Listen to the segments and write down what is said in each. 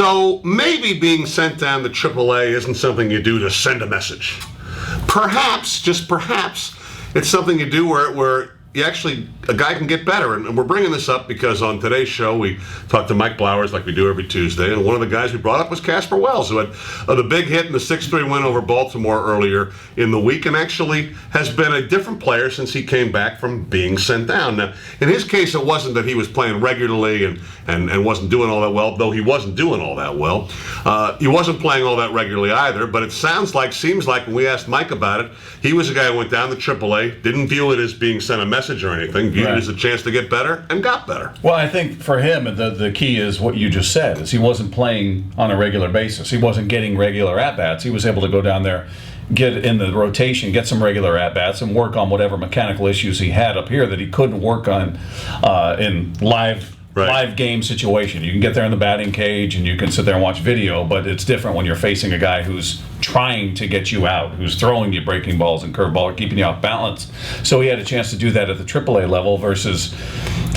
So maybe being sent down to Triple-A isn't something you do to send a message. Perhaps, just perhaps, it's something you do where you actually, a guy can get better. And we're bringing this up because on today's show, we talked to Mike Blowers like we do every Tuesday. And one of the guys we brought up was Casper Wells, who had the big hit in the 6-3 win over Baltimore earlier in the week and actually has been a different player since he came back from being sent down. Now, in his case, it wasn't that he was playing regularly and wasn't doing all that well, though he wasn't doing all that well. He wasn't playing all that regularly either, but it seems like when we asked Mike about it, he was a guy who went down to AAA, didn't view it as being sent a message or anything, viewed it as a chance to get better, and got better. Well, I think for him, the key is what you just said, is he wasn't playing on a regular basis. He wasn't getting regular at-bats. He was able to go down there, get in the rotation, get some regular at-bats, and work on whatever mechanical issues he had up here that he couldn't work on in live game situation. You can get there in the batting cage and you can sit there and watch video, but it's different when you're facing a guy who's trying to get you out, who's throwing you breaking balls and curveball or keeping you off balance. So he had a chance to do that at the AAA level versus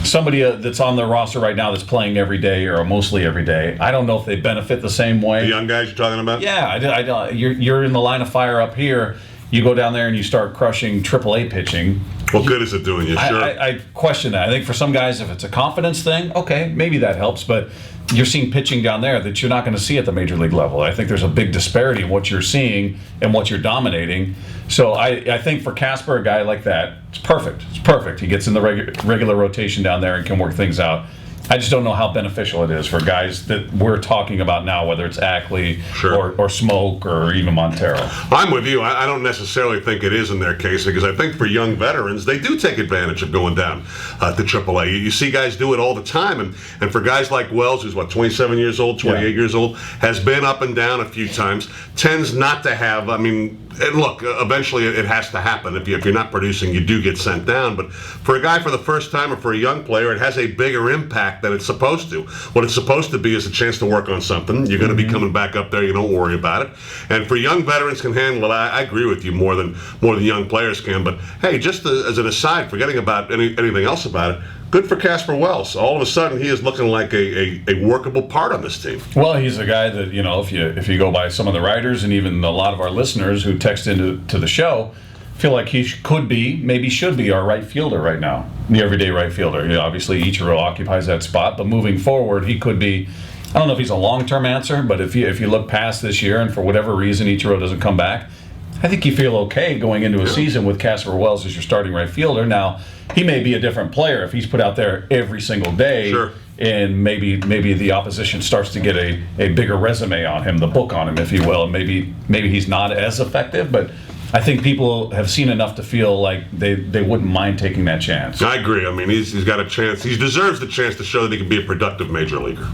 somebody that's on the roster right now that's playing every day or mostly every day. I don't know if they benefit the same way. The young guys you're talking about? Yeah, you're in the line of fire up here. You go down there and you start crushing AAA pitching. What good is it doing you? Sure. I question that. I think for some guys, if it's a confidence thing, okay, maybe that helps. But you're seeing pitching down there that you're not going to see at the major league level. I think there's a big disparity in what you're seeing and what you're dominating. So I think for Casper, a guy like that, it's perfect. It's perfect. He gets in the regular rotation down there and can work things out. I just don't know how beneficial it is for guys that we're talking about now, whether it's Ackley or Smoke or even Montero. I'm with you. I don't necessarily think it is in their case because I think for young veterans, they do take advantage of going down to AAA. You see guys do it all the time. And for guys like Wells, who's 27 years old, 28 years old, has been up and down a few times, tends not to have, and look, eventually it has to happen. If you're not producing, you do get sent down. But for a guy for the first time or for a young player, it has a bigger impact than it's supposed to. What it's supposed to be is a chance to work on something. You're going to be coming back up there. You don't worry about it. And for young veterans can handle it. I agree with you more than young players can. But hey, just as an aside, forgetting about anything else about it, good for Casper Wells. All of a sudden, he is looking like a workable part on this team. Well, he's a guy that, if you go by some of the writers and even a lot of our listeners who text into the show, feel like he could be, maybe should be, our right fielder right now, the everyday right fielder. Obviously, Ichiro occupies that spot, but moving forward, he could be. I don't know if he's a long-term answer, but if you look past this year and for whatever reason Ichiro doesn't come back, I think you feel okay going into a season with Casper Wells as your starting right fielder. Now, he may be a different player if he's put out there every single day. Sure. And maybe the opposition starts to get a bigger resume on him, the book on him, if you will. And maybe he's not as effective, but I think people have seen enough to feel like they wouldn't mind taking that chance. I agree. He's got a chance. He deserves the chance to show that he can be a productive major leaguer.